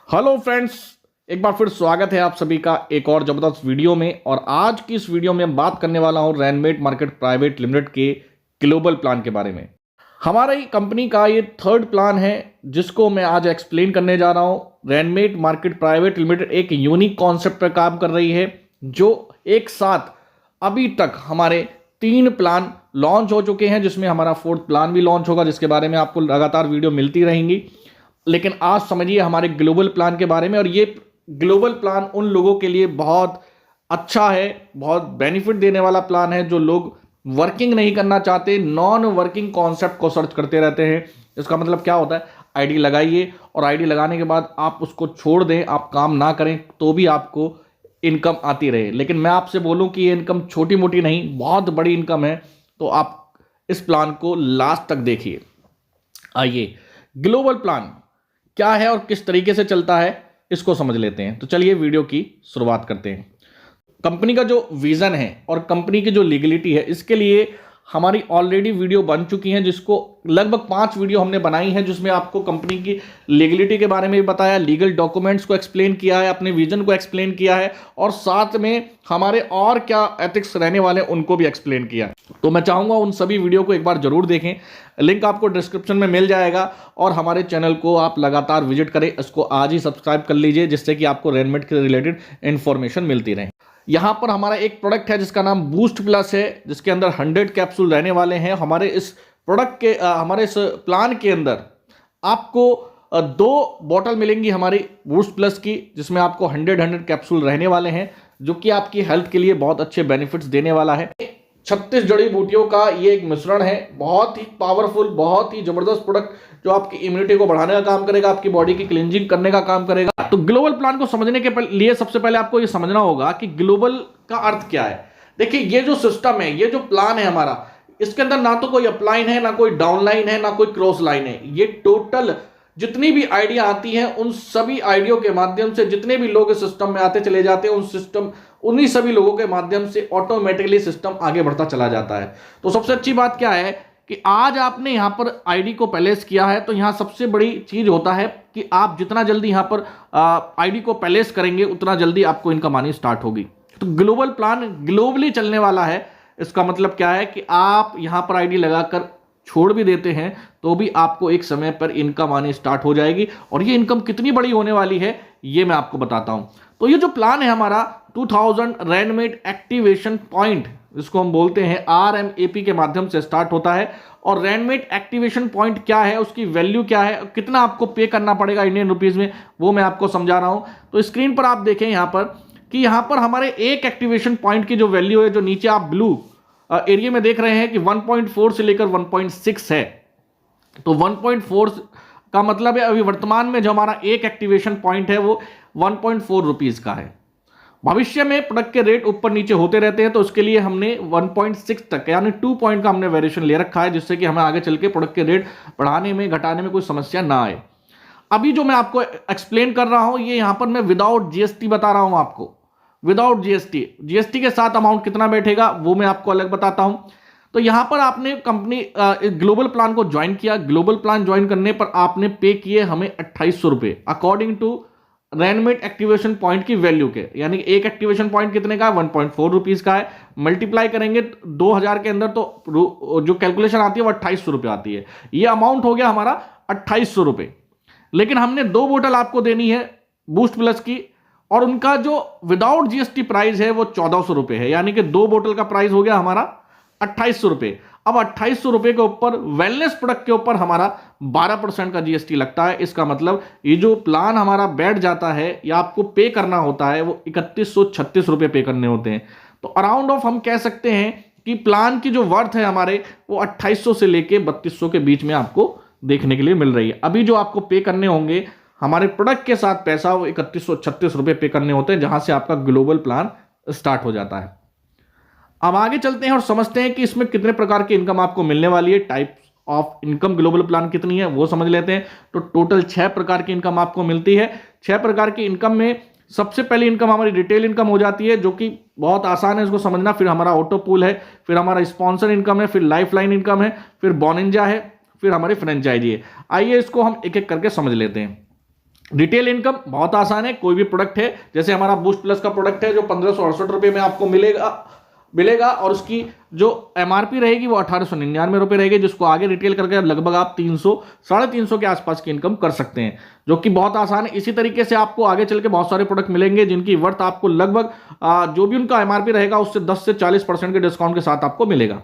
Hello friends, एक बार फिर स्वागत है आप सभी का एक और जबरदस्त वीडियो में। और आज की इस वीडियो में बात करने वाला हूं रैनमेट मार्केट प्राइवेट लिमिटेड के ग्लोबल प्लान के बारे में। हमारी कंपनी का ये थर्ड प्लान है जिसको मैं आज एक्सप्लेन करने जा रहा हूं। रैनमेट मार्केट प्राइवेट लिमिटेड एक यूनिक कॉन्सेप्ट पर काम कर रही है जो एक साथ अभी तक हमारे 3 प्लान लॉन्च हो चुके हैं, जिसमें हमारा फोर्थ प्लान भी लॉन्च होगा, जिसके बारे में आपको लगातार वीडियो मिलती रहेंगी। लेकिन आज समझिए हमारे ग्लोबल प्लान के बारे में। और ये ग्लोबल प्लान उन लोगों के लिए बहुत अच्छा है, बहुत बेनिफिट देने वाला प्लान है जो लोग वर्किंग नहीं करना चाहते, नॉन वर्किंग कॉन्सेप्ट को सर्च करते रहते हैं। इसका मतलब क्या होता है, आईडी लगाइए और आईडी लगाने के बाद आप उसको छोड़ दें, आप काम ना करें तो भी आपको इनकम आती रहे। लेकिन मैं आपसे बोलूं कि ये इनकम छोटी मोटी नहीं, बहुत बड़ी इनकम है। तो आप इस प्लान को लास्ट तक देखिए। आइए ग्लोबल प्लान क्या है और किस तरीके से चलता है इसको समझ लेते हैं। तो चलिए वीडियो की शुरुआत करते हैं। कंपनी का जो विजन है और कंपनी की जो लीगलिटी है, इसके लिए हमारी ऑलरेडी वीडियो बन चुकी हैं, जिसको लगभग 5 वीडियो हमने बनाई है, जिसमें आपको कंपनी की लीगलिटी के बारे में भी बताया, लीगल डॉक्यूमेंट्स को एक्सप्लेन किया है, अपने विजन को एक्सप्लेन किया है और साथ में हमारे और क्या एथिक्स रहने वाले हैं उनको भी एक्सप्लेन किया। तो मैं चाहूँगा उन सभी वीडियो को एक बार जरूर देखें, लिंक आपको डिस्क्रिप्शन में मिल जाएगा। और हमारे चैनल को आप लगातार विजिट करें, इसको आज ही सब्सक्राइब कर लीजिए, जिससे कि आपको रैनमेट के रिलेटेड इंफॉर्मेशन मिलती रहे। यहाँ पर हमारा एक प्रोडक्ट है जिसका नाम बूस्ट प्लस है, जिसके अंदर 100 कैप्सूल रहने वाले हैं। हमारे इस प्रोडक्ट के हमारे इस प्लान के अंदर आपको 2 बॉटल मिलेंगी हमारी बूस्ट प्लस की, जिसमें आपको 100 कैप्सूल रहने वाले हैं, जो कि आपकी हेल्थ के लिए बहुत अच्छे बेनिफिट्स देने वाला है। 36 जड़ी बूटियों का ये एक मिश्रण है, बहुत ही पावरफुल, बहुत ही जबरदस्त प्रोडक्ट जो आपकी इम्यूनिटी को बढ़ाने का काम करेगा, आपकी बॉडी की क्लींजिंग करने का काम करेगा। तो ग्लोबल प्लान को समझने के लिए सबसे पहले आपको ये समझना होगा कि ग्लोबल का अर्थ क्या है। देखिए, ये जो सिस्टम है, ये जो प्लान है हमारा, इसके अंदर ना तो कोई अपलाइन है, ना कोई डाउनलाइन है, ना कोई क्रॉस लाइन है। ये टोटल जितनी भी आइडिया आती हैं, उन सभी आइडिया के माध्यम से जितने भी लोग इस सिस्टम में आते चले जाते हैं, उन्हीं सभी लोगों के माध्यम से ऑटोमेटिकली सिस्टम आगे बढ़ता चला जाता है। तो सबसे अच्छी बात क्या है कि आज आपने यहां पर आईडी को पैलेस किया है, तो यहां सबसे बड़ी चीज होता है कि आप जितना जल्दी यहां पर आईडी को पैलेस करेंगे, उतना जल्दी आपको इनकम आनी स्टार्ट होगी। तो ग्लोबल प्लान ग्लोबली चलने वाला है। इसका मतलब क्या है कि आप यहां पर आईडी लगाकर छोड़ भी देते हैं तो भी आपको एक समय पर इनकम आनी स्टार्ट हो जाएगी। और ये इनकम कितनी बड़ी होने वाली है ये मैं आपको बताता हूं। तो ये जो प्लान है हमारा 2000 रैनमेट एक्टिवेशन पॉइंट, जिसको हम बोलते हैं RMAP के माध्यम से स्टार्ट होता है। और रैनमेट एक्टिवेशन पॉइंट क्या है, उसकी वैल्यू क्या है, कितना आपको पे करना पड़ेगा इंडियन रुपीज में, वो मैं आपको समझा रहा हूं। तो स्क्रीन पर आप देखें यहां पर कि यहां पर हमारे एक एक्टिवेशन पॉइंट की जो वैल्यू है, जो नीचे आप ब्लू एरिया में देख रहे हैं कि 1.4 से लेकर 1.6 है। तो 1.4 का मतलब है अभी वर्तमान में जो हमारा एक एक्टिवेशन पॉइंट है वो 1.4 रुपीज का है। भविष्य में प्रोडक्ट के रेट ऊपर नीचे होते रहते हैं, तो उसके लिए हमने 1.6 तक यानी 2 पॉइंट का हमने वेरिएशन ले रखा है, जिससे कि हमें आगे चल के प्रोडक्ट के रेट बढ़ाने में घटाने में कोई समस्या ना आए। अभी जो मैं आपको एक्सप्लेन कर रहा हूं, ये यहां पर मैं विदाउट जीएसटी बता रहा हूं आपको, विदाउट जीएसटी के साथ अमाउंट कितना बैठेगा वो मैं आपको अलग बताता हूं। तो यहां पर आपने कंपनी ग्लोबल प्लान को ज्वाइन किया। ग्लोबल प्लान ज्वाइन करने पर आपने पे किए हमें 2800 रुपए अकॉर्डिंग टू रैनमेट एक्टिवेशन पॉइंट की वैल्यू के, यानी एक एक्टिवेशन पॉइंट कितने का है, 1.4 रुपीज का है। मल्टीप्लाई करेंगे 2000 के अंदर तो जो कैलकुलेशन आती है वो 2800 रुपए आती है। ये अमाउंट हो गया हमारा 2800 रुपए। लेकिन हमने 2 बोतल आपको देनी है बूस्ट प्लस की, और उनका जो विदाउट जीएसटी प्राइस है वो 1400 रुपए है, यानी कि 2 बोतल का प्राइस हो गया हमारा 2800 रुपए। अब 2800 रुपए के ऊपर वेलनेस प्रोडक्ट के ऊपर हमारा 12% का जीएसटी लगता है। इसका मतलब ये जो प्लान हमारा बैठ जाता है या आपको पे करना होता है वो 3136 रुपए पे करने होते हैं। तो अराउंड ऑफ हम कह सकते हैं कि प्लान की जो वर्थ है हमारे वो 2800 से लेके 3200 के बीच में आपको देखने के लिए मिल रही है। अभी जो आपको पे करने होंगे हमारे प्रोडक्ट के साथ पैसा, वो 3136 रुपए पे करने होते हैं, जहां से आपका ग्लोबल प्लान स्टार्ट हो जाता है। अब आगे चलते हैं और समझते हैं कि इसमें कितने प्रकार की इनकम आपको मिलने वाली है, types of income global plan कितनी है वो समझ लेते हैं। तो टोटल 6 प्रकार की इनकम आपको मिलती है। 6 प्रकार की इनकम में सबसे पहली इनकम हमारी रिटेल इनकम हो जाती है, जो कि बहुत आसान है इसको समझना। फिर हमारा ऑटो पूल है, फिर हमारा स्पॉन्सर इनकम है, फिर लाइफ लाइन इनकम है, फिर बोनिंजा है, फिर हमारी फ्रेंचाइजी है। आइए इसको हम एक एक करके समझ लेते हैं। रिटेल इनकम बहुत आसान है, कोई भी प्रोडक्ट है, जैसे हमारा बूस्ट प्लस का प्रोडक्ट है जो 1568 रुपए में आपको मिलेगा और उसकी जो एमआरपी रहेगी वो 1899 रुपए रहेगी, जिसको आगे रिटेल करके लगभग आप 300 350 के आसपास की इनकम कर सकते हैं, जो कि बहुत आसान है। इसी तरीके से आपको आगे चल के बहुत सारे प्रोडक्ट मिलेंगे जिनकी वर्थ आपको लगभग जो भी उनका एमआरपी रहेगा उससे 10 से 40% के डिस्काउंट के साथ आपको मिलेगा।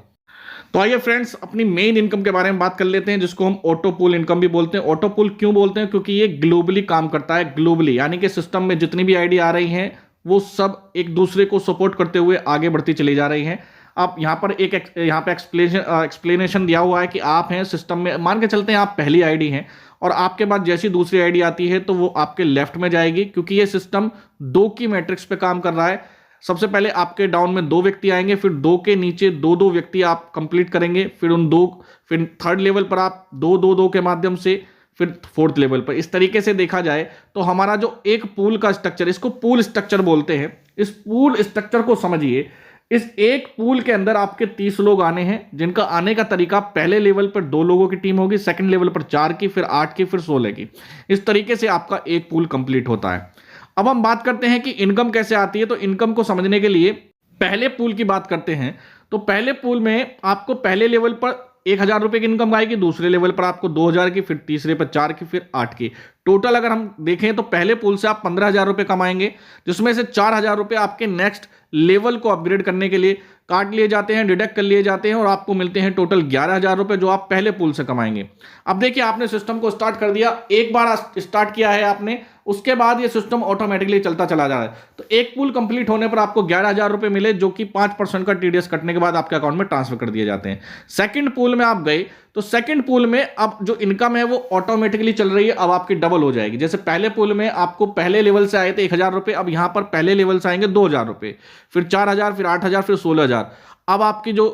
तो आइए फ्रेंड्स अपनी मेन इनकम के बारे में बात कर लेते हैं, जिसको हम ऑटो पूल इनकम भी बोलते हैं। ऑटो पूल क्यों बोलते हैं? क्योंकि ये ग्लोबली काम करता है, ग्लोबली, यानी कि सिस्टम में जितनी भी आईडी आ रही हैं वो सब एक दूसरे को सपोर्ट करते हुए आगे बढ़ती चली जा रही हैं। आप यहाँ पर यहाँ पे एक्सप्लेनेशन दिया हुआ है कि आप हैं सिस्टम में, मान के चलते हैं आप पहली आईडी हैं और आपके बाद जैसी दूसरी आईडी आती है तो वो आपके लेफ्ट में जाएगी, क्योंकि ये सिस्टम 2 की मैट्रिक्स पे काम कर रहा है। सबसे पहले आपके डाउन में 2 व्यक्ति आएंगे, फिर 2 के नीचे 2 व्यक्ति आप कंप्लीट करेंगे, फिर थर्ड लेवल पर आप 2 के माध्यम से, फिर फोर्थ लेवल पर। इस तरीके से देखा जाए तो हमारा जो एक पूल का स्ट्रक्चर, इसको पूल स्ट्रक्चर बोलते हैं। इस पूल स्ट्रक्चर को समझिए, इस एक पूल के अंदर आपके 30 लोग आने हैं, जिनका आने का तरीका पहले लेवल पर 2 लोगों की टीम होगी, सेकंड लेवल पर 4 की, फिर 8 की, फिर 16 की। इस तरीके से आपका एक पूल कंप्लीट होता है। अब हम बात करते हैं कि इनकम कैसे आती है। तो इनकम को समझने के लिए पहले पूल की बात करते हैं। तो पहले पूल में आपको पहले लेवल पर 1000 रुपए की इनकम आएगी, दूसरे लेवल पर आपको 2000 की, फिर तीसरे पर 4 की, फिर 8 की। टोटल अगर हम देखें तो पहले पूल से आप 15,000 रुपए कमाएंगे, जिसमें से 4,000 रुपए आपके नेक्स्ट लेवल को अपग्रेड करने के लिए काट लिए जाते हैं, डिडक्ट कर लिए जाते हैं और आपको मिलते हैं टोटल 11,000 रुपए, जो आप पहले पूल से कमाएंगे। अब देखिए, आपने सिस्टम को स्टार्ट कर दिया, एक बार स्टार्ट किया है आपने, उसके बाद ये सिस्टम ऑटोमेटिकली चलता चला जा रहा है। तो एक पूल कंप्लीट होने पर आपको 11,000 रुपए मिले, जो कि 5% का टीडीएस कटने के बाद आपके अकाउंट में ट्रांसफर कर दिए जाते हैं। सेकंड पूल में आप गए तो सेकंड पूल में अब जो इनकम है वो ऑटोमेटिकली चल रही है, अब आपकी डबल हो जाएगी। जैसे पहले पूल में आपको पहले लेवल से आए थे 1,000 रुपए, अब यहां पर पहले लेवल से आएंगे 2,000 रुपए, फिर 4,000, फिर 8,000, फिर 16,000। अब आपकी जो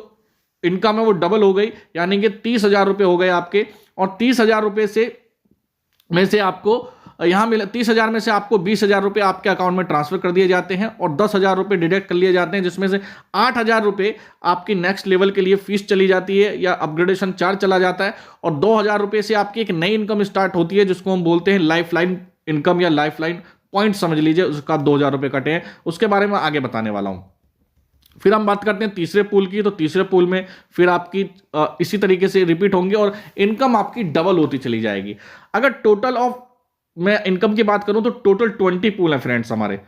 इनकम है वो डबल हो गई, यानी कि 30,000 रुपए हो गए आपके। और 30,000 रुपए में से आपको यहां मिले 30,000 में से आपको 20,000 रुपए आपके अकाउंट में ट्रांसफर कर दिए जाते हैं और 10,000 रुपए डिडक्ट कर लिए जाते हैं, जिसमें से 8,000 रुपए आपकी नेक्स्ट लेवल के लिए फीस चली जाती है या अपग्रेडेशन चार्ज चला जाता है, और 2,000 रुपए से आपकी एक नई इनकम स्टार्ट होती है, जिसको हम बोलते हैं लाइफ लाइन इनकम या लाइफ लाइन पॉइंट समझ लीजिए, उसका 2,000 रुपए कटे हैं। उसके बारे में आगे बताने वाला हूं। फिर हम बात करते हैं तीसरे पूल की। तो तीसरे पूल में फिर आपकी इसी तरीके से रिपीट होंगे और इनकम आपकी डबल होती चली जाएगी। अगर टोटल ऑफ मैं इनकम की बात करूं तो टोटल 20 पूल है फ्रेंड्स हमारे।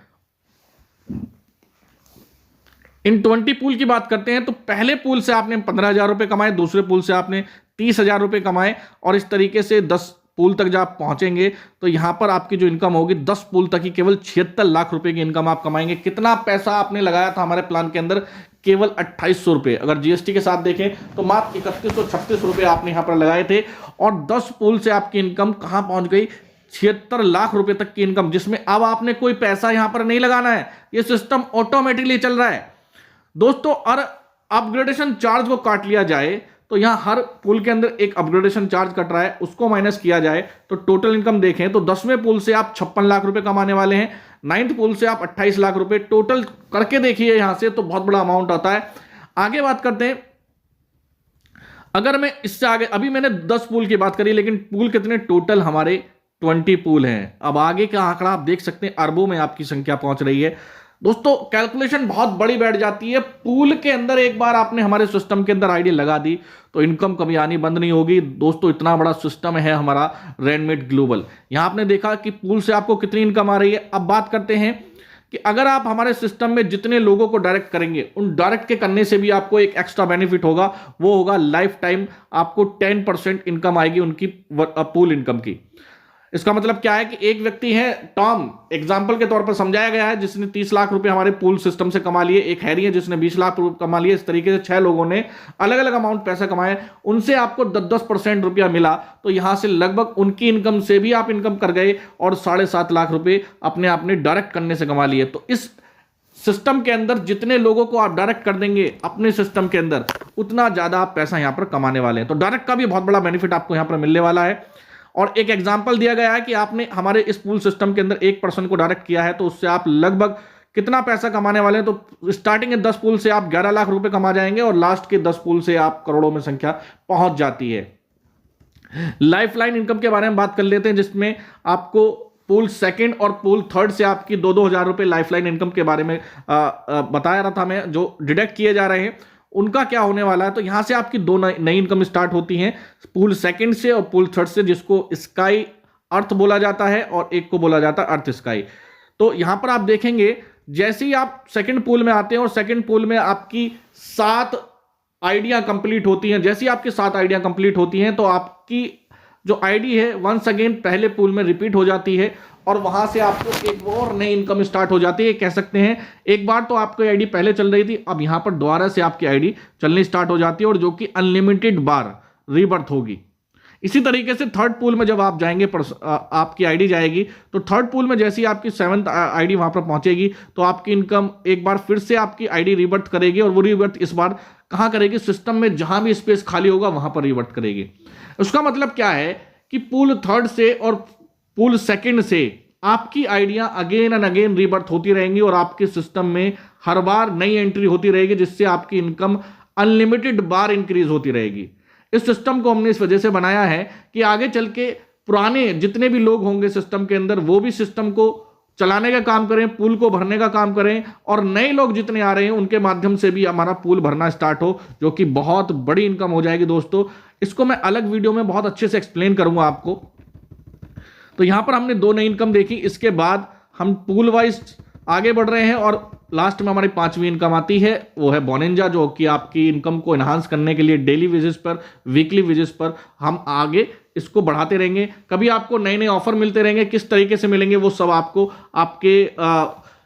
इन 20 पूल की बात करते हैं तो पहले पूल से आपने 15,000 रुपए कमाए, दूसरे पूल से आपने 30,000 रुपए कमाए, और इस तरीके से 10 पूल तक जब आप पहुंचेंगे तो यहां पर आपकी जो इनकम होगी 10 पूल तक ही केवल 76 लाख रुपए की इनकम आप कमाएंगे। कितना पैसा आपने लगाया था हमारे प्लान के अंदर? केवल 2,800 रुपए। अगर जीएसटी के साथ देखें तो मात्र 3,136 रुपए आपने यहां पर लगाए थे, और 10 पूल से आपकी इनकम कहां पहुंच गई? 76 लाख रुपए तक की इनकम, जिसमें अब आपने कोई पैसा यहां पर नहीं लगाना है, ये सिस्टम ऑटोमेटिकली चल रहा है दोस्तों। और अपग्रेडेशन चार्ज को काट लिया जाए तो यहां हर पूल के अंदर एक अपग्रेडेशन चार्ज कट रहा है, उसको माइनस किया जाए तो टोटल इनकम देखें तो 10वें पूल से आप 56 लाख रुपए कमाने वाले हैं, 9th पूल से आप 28 लाख रुपए, टोटल करके देखिए यहां से तो बहुत बड़ा अमाउंट आता है। आगे बात करते हैं, अगर मैं इससे आगे, अभी मैंने 10 पूल की बात करी, लेकिन पूल कितने टोटल हमारे 20 पूल हैं। अब आगे का आंकड़ा आप देख सकते हैं, अरबों में आपकी संख्या पहुंच रही है दोस्तों। कैलकुलेशन बहुत बड़ी बैठ जाती है। पूल के अंदर एक बार आपने हमारे सिस्टम के अंदर आईडी लगा दी तो इनकम कभी आनी बंद नहीं होगी दोस्तों। इतना बड़ा सिस्टम है हमारा रैनमेट ग्लोबल। यहां आपने देखा कि पूल से आपको कितनी इनकम आ रही है। अब बात करते हैं कि अगर आप हमारे सिस्टम में जितने लोगों को डायरेक्ट करेंगे, उन डायरेक्ट के करने से भी आपको एक एक्स्ट्रा बेनिफिट होगा, वो होगा लाइफ टाइम आपको 10% इनकम आएगी उनकी पूल इनकम की। इसका मतलब क्या है कि एक व्यक्ति है टॉम, एग्जाम्पल के तौर पर समझाया गया है, जिसने 30 लाख रुपए हमारे पूल सिस्टम से कमा लिए। एक हैरी है जिसने 20 लाख रुपए कमा लिए। इस तरीके से 6 लोगों ने अलग अलग अमाउंट पैसा कमाए, उनसे आपको 10% रुपया मिला, तो यहां से लगभग उनकी इनकम से भी आप इनकम कर गए और 7.5 लाख रुपए अपने आपने डायरेक्ट करने से कमा लिए। तो इस सिस्टम के अंदर जितने लोगों को आप डायरेक्ट कर देंगे अपने सिस्टम के अंदर, उतना ज्यादा आप पैसा यहां पर कमाने वाले हैं। तो डायरेक्ट का भी बहुत बड़ा बेनिफिट आपको यहां पर मिलने वाला है। और एक एग्जांपल दिया गया है कि आपने हमारे इस पूल सिस्टम के अंदर 1% को डायरेक्ट किया है, तो उससे आप लगभग कितना पैसा कमाने वाले हैं? तो स्टार्टिंग के 10 पूल से आप 11 लाख रुपए कमा जाएंगे और लास्ट के 10 पूल से आप करोड़ों में संख्या पहुंच जाती है। लाइफ लाइन इनकम के बारे में बात कर लेते हैं, जिसमें आपको पूल सेकंड और पूल थर्ड से आपकी 2-2 हज़ार रुपए लाइफलाइन इनकम के बारे में बताया रहा था मैं, जो डिडक्ट किए जा रहे हैं उनका क्या होने वाला है। तो यहां से आपकी दो नई इनकम स्टार्ट होती हैं, पूल सेकंड से और पूल थर्ड से, जिसको स्काई अर्थ बोला जाता है और एक को बोला जाता है अर्थ स्काई। तो यहां पर आप देखेंगे जैसे ही आप सेकंड पूल में आते हैं और सेकंड पूल में आपकी 7 आइडिया कंप्लीट होती हैं, जैसे ही आपकी 7 आइडिया कंप्लीट होती हैं तो आपकी जो आईडी है वंस अगेन पहले पूल में रिपीट हो जाती है और वहां से आपको एक और नई इनकम स्टार्ट हो जाती है। कह सकते हैं एक बार तो आपकी आईडी पहले चल रही थी, अब यहां पर दोबारा से आपकी आईडी चलनी स्टार्ट हो जाती है और जो कि अनलिमिटेड बार रीबर्थ होगी। इसी तरीके से थर्ड पूल में जब आप जाएंगे, आपकी आईडी जाएगी, तो थर्ड पूल में जैसे ही आपकी 7th आईडी वहां पर पहुंचेगी तो आपकी इनकम एक बार फिर से आपकी आईडी रीबर्थ करेगी और वो रीबर्थ इस बार कहां करेगी, सिस्टम में जहां भी स्पेस खाली होगा वहां पर रीबर्थ करेगी। उसका मतलब क्या है कि पूल थर्ड से और पूल सेकंड से आपकी idea again and again rebirth होती रहेंगी और आपके सिस्टम में हर बार नई एंट्री होती रहेगी, जिससे आपकी इनकम अनलिमिटेड बार इंक्रीज होती रहेगी। इस सिस्टम को हमने इस वजह से बनाया है कि आगे चल के पुराने जितने भी लोग होंगे सिस्टम के अंदर वो भी सिस्टम को चलाने का काम करें, पूल को भरने का काम करें, और नए लोग जितने आ रहे हैं उनके माध्यम से भी हमारा पूल भरना स्टार्ट हो, जो कि बहुत बड़ी इनकम हो जाएगी दोस्तों। इसको मैं अलग वीडियो में बहुत अच्छे से एक्सप्लेन करूंगा आपको। तो यहां पर हमने 2 नई इनकम देखी, इसके बाद हम पूल वाइज आगे बढ़ रहे हैं और लास्ट में हमारी 5वीं इनकम आती है, वो है बोनेंजा, जो कि आपकी इनकम को एनहांस करने के लिए डेली बेसिस पर, वीकली बेसिस पर हम आगे इसको बढ़ाते रहेंगे। कभी आपको नए नए ऑफर मिलते रहेंगे, किस तरीके से मिलेंगे वो सब आपको आपके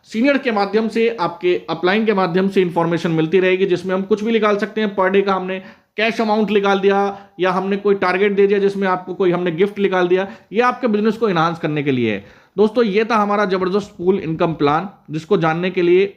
सीनियर के माध्यम से, आपके अपलाइन के माध्यम से इंफॉर्मेशन मिलती रहेगी, जिसमें हम कुछ भी निकाल सकते हैं। पर डे का हमने कैश अमाउंट निकाल दिया या हमने कोई टारगेट दे दिया जिसमें आपको कोई हमने गिफ्ट निकाल दिया, ये आपके बिजनेस को एनहांस करने के लिए है। दोस्तों ये था हमारा जबरदस्त पूल इनकम प्लान, जिसको जानने के लिए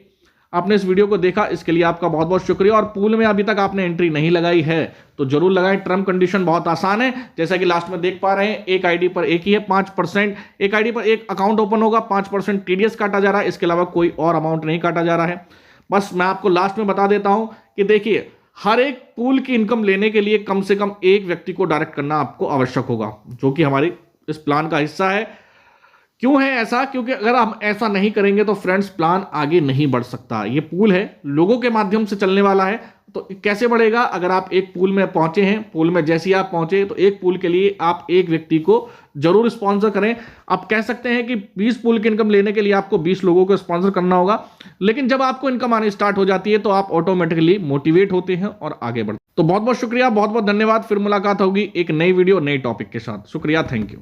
आपने इस वीडियो को देखा, इसके लिए आपका बहुत बहुत शुक्रिया। और पूल में अभी तक आपने एंट्री नहीं लगाई है तो जरूर लगाएं। टर्म कंडीशन बहुत आसान है, जैसा कि लास्ट में देख पा रहे हैं, एक आईडी पर एक ही है, 5%, एक आईडी पर एक अकाउंट ओपन होगा, 5% टीडीएस काटा जा रहा है, इसके अलावा कोई और अमाउंट नहीं काटा जा रहा है। बस मैं आपको लास्ट में बता देता हूं कि देखिए, हर एक पूल की इनकम लेने के लिए कम से कम एक व्यक्ति को डायरेक्ट करना आपको आवश्यक होगा, जो कि हमारी इस प्लान का हिस्सा है। क्यों है ऐसा? क्योंकि अगर हम ऐसा नहीं करेंगे तो फ्रेंड्स प्लान आगे नहीं बढ़ सकता। ये पूल है, लोगों के माध्यम से चलने वाला है, तो कैसे बढ़ेगा? अगर आप एक पूल में पहुंचे हैं, पूल में जैसे ही आप पहुंचे तो एक पूल के लिए आप एक व्यक्ति को जरूर स्पॉन्सर करें। आप कह सकते हैं कि 20 पूल की इनकम लेने के लिए आपको 20 लोगों को स्पॉन्सर करना होगा, लेकिन जब आपको इनकम आनी स्टार्ट हो जाती है तो आप ऑटोमेटिकली मोटिवेट होते हैं और आगे बढ़ते हैं। तो बहुत बहुत शुक्रिया, बहुत बहुत धन्यवाद। फिर मुलाकात होगी एक नई वीडियो, नए टॉपिक के साथ। शुक्रिया, थैंक यू।